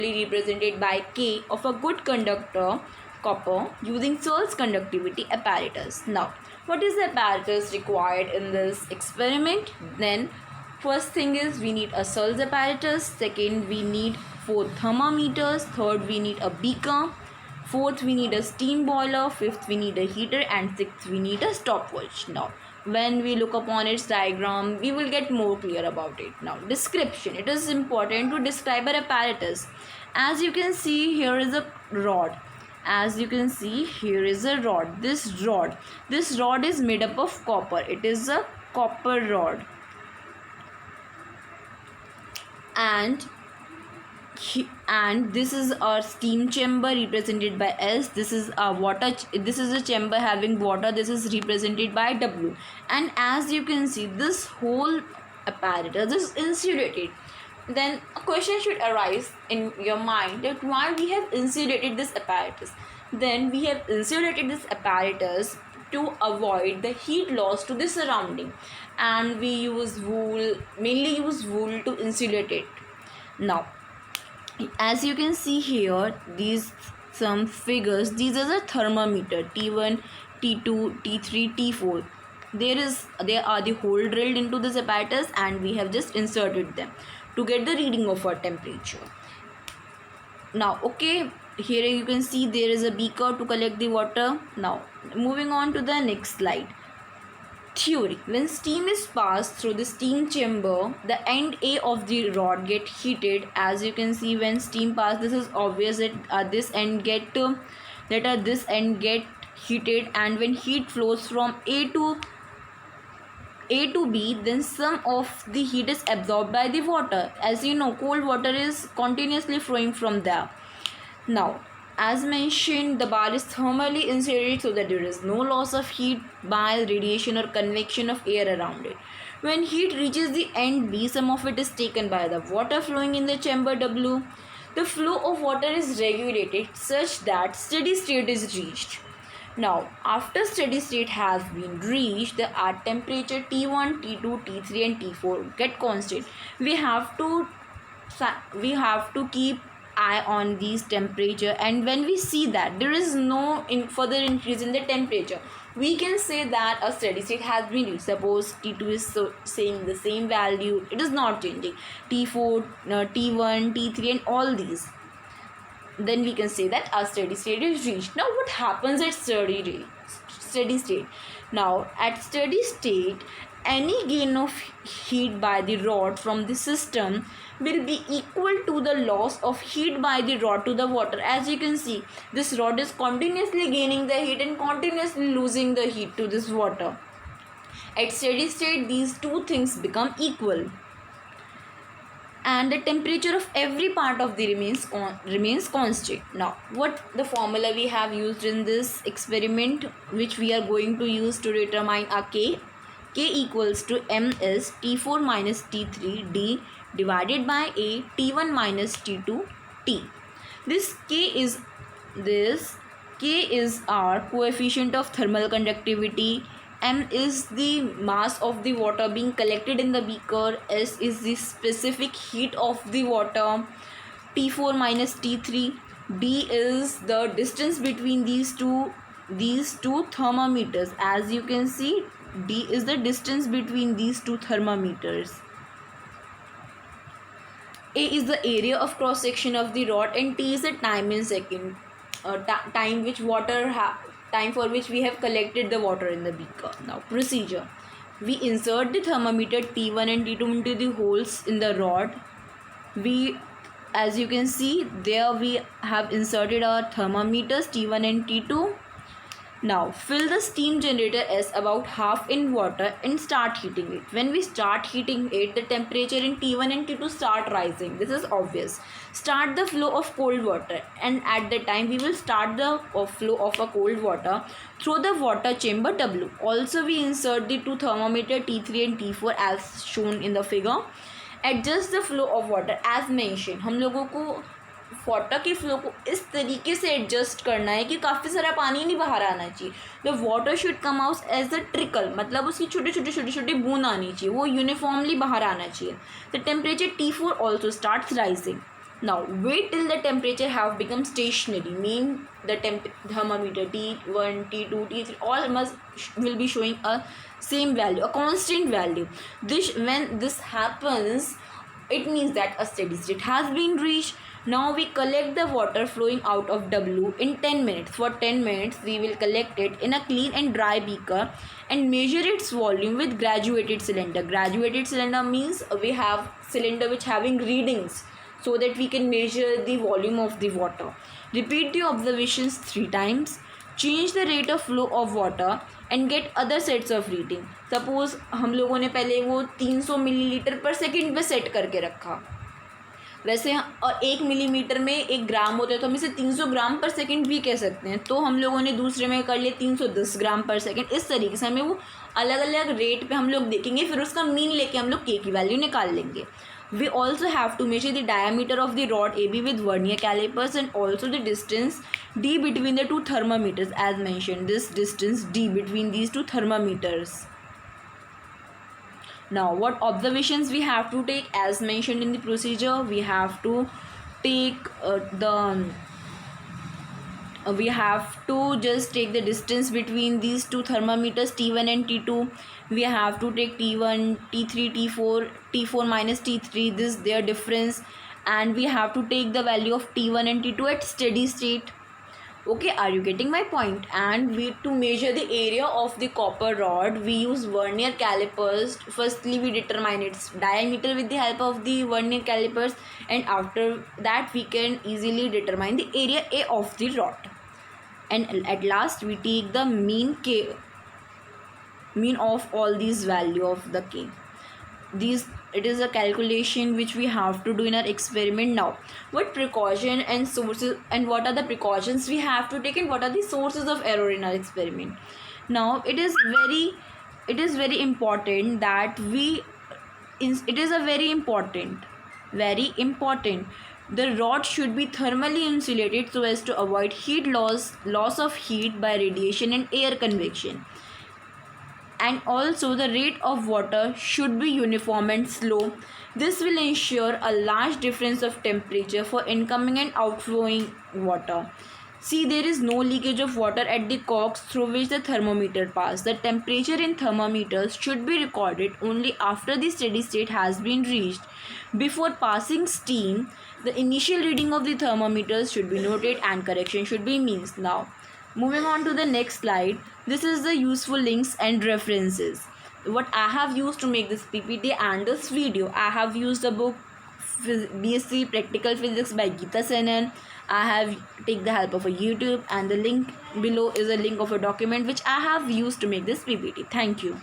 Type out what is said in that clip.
represented by K of a good conductor copper using Searle's conductivity apparatus. Now, what is the apparatus required in this experiment? Then, first thing is we need a Searle's apparatus. Second, we need 4 thermometers. Third, we need a beaker. Fourth, we need a steam boiler. Fifth, we need a heater. And sixth, we need a stopwatch. Now, when we look upon its diagram, we will get more clear about it. Now, description. It is important to describe an apparatus. As you can see, here is a rod. As you can see, here is a rod. This rod is made up of copper. It is a copper rod. And this is our steam chamber represented by S. This is a chamber having water. This is represented by W. And as you can see, this whole apparatus is insulated. Then a question should arise in your mind that why we have insulated this apparatus. Then we have insulated this apparatus to avoid the heat loss to the surrounding, and we mainly use wool to insulate it. Now, as you can see here, some figures. These are the thermometer T1, T2, T3, T4. There are the hole drilled into this apparatus, and we have just inserted them to get the reading of our temperature. Now, okay, here you can see there is a beaker to collect the water. Now, moving on to the next slide. Theory. When steam is passed through the steam chamber, the end A of the rod get heated. As you can see, when steam passes, this is obvious that this end get heated, and when heat flows from A to B, then some of the heat is absorbed by the water. As you know, cold water is continuously flowing from there. Now, as mentioned, the bar is thermally insulated so that there is no loss of heat by radiation or convection of air around it. When heat reaches the end B, some of it is taken by the water flowing in the chamber W. The flow of water is regulated such that steady state is reached. Now, after steady state has been reached, the temperature T1, T2, T3 and T4 get constant. We have to keep eye on these temperature, and when we see that there is no further increase in the temperature, we can say that a steady state has been reached. Suppose T2 is saying the same value, it is not changing, T4, T1, T3 and all these, then we can say that a steady state is reached. Now, what happens at steady state? Now, at steady state, any gain of heat by the rod from the system will be equal to the loss of heat by the rod to the water. As you can see, this rod is continuously gaining the heat and continuously losing the heat to this water. At steady state, these two things become equal, and the temperature of every part of the remains constant. Now, what the formula we have used in this experiment, which we are going to use to determine a K equals to M is T4 minus T3 D divided by A T1 minus T2 T. This K is our coefficient of thermal conductivity. M is the mass of the water being collected in the beaker. S is the specific heat of the water. T4 minus T3. D is the distance between these two thermometers. As you can see, D is the distance between these two thermometers. A is the area of cross section of the rod, and T is the time in second, time for which we have collected the water in the beaker. Now, procedure. We insert the thermometer T1 and T2 into the holes in the rod. As you can see, there we have inserted our thermometers T1 and T2. Now, fill the steam generator S about half in water and start heating it. When we start heating it, the temperature in T1 and T2 start rising. This is obvious. Start the flow of cold water, and at the time we will start the flow of a cold water through the water chamber W. Also, we insert the two thermometer T3 and T4 as shown in the figure. Adjust the flow of water as mentioned. हम लोगों को water के flow को इस तरीके से adjust करना है कि काफ़ी सारा पानी नहीं बाहर आना चाहिए. The water should come out as a trickle, मतलब उसकी छोटी बूंद आनी चाहिए, वो यूनिफॉर्मली बाहर आना चाहिए. The temperature T4 also starts rising. Now wait till the temperature have become stationary, mean the thermometer T1, T2, T3 all will be showing a same value, a constant value. This when this happens, it means that a steady state has been reached. Now we collect the water flowing out of W in 10 minutes. For 10 minutes we will collect it in a clean and dry beaker and measure its volume with graduated cylinder. Graduated cylinder means we have cylinder which having readings, so that we can measure the volume of the water. Repeat the observations 3 times. Change the rate of flow of water and get other sets of reading. Suppose हम लोगों ने पहले वो 300 millilitre पर second पे set करके रखा, वैसे और 1 मिलीमीटर में 1 ग्राम होता है, तो हम इसे 300 ग्राम पर सेकेंड भी कह सकते हैं. तो हम लोगों ने दूसरे में कर लिया 310 ग्राम पर सेकेंड. इस तरीके से हमें वो अलग अलग रेट पे हम लोग देखेंगे, फिर उसका मीन लेके हम लोग के की वैल्यू निकाल लेंगे. We also have to measure the diameter of the rod AB with vernier calipers and also the distance D between the two thermometers as mentioned. This distance D between these two thermometers. Now what observations we have to take as mentioned in the procedure? We have to take we have to just take the distance between these two thermometers T1 and T2. We have to take T1, T3, T4, T4 minus T3, this their difference, and we have to take the value of T1 and T2 at steady state. Okay, are you getting my point? And we to measure the area of the copper rod, we use vernier calipers. Firstly we determine its diameter with the help of the vernier calipers, and after that we can easily determine the area A of the rod, and at last we take the mean of all these value of the K. It is a calculation which we have to do in our experiment. Now what precaution and sources, and what are the precautions we have to take, and what are the sources of error in our experiment? Now it is very important that very important, the rod should be thermally insulated so as to avoid heat loss of heat by radiation and air convection. And also the rate of water should be uniform and slow. This will ensure a large difference of temperature for incoming and outflowing water. See, there is no leakage of water at the cocks through which the thermometer passes. The temperature in thermometers should be recorded only after the steady state has been reached. Before passing steam, the initial reading of the thermometers should be noted and correction should be made. Now, moving on to the next slide, this is the useful links and references. What I have used to make this PPT and this video, I have used the book BSc Practical Physics by Geeta Senan. I have taken the help of a YouTube, and the link below is a link of a document which I have used to make this PPT. Thank you.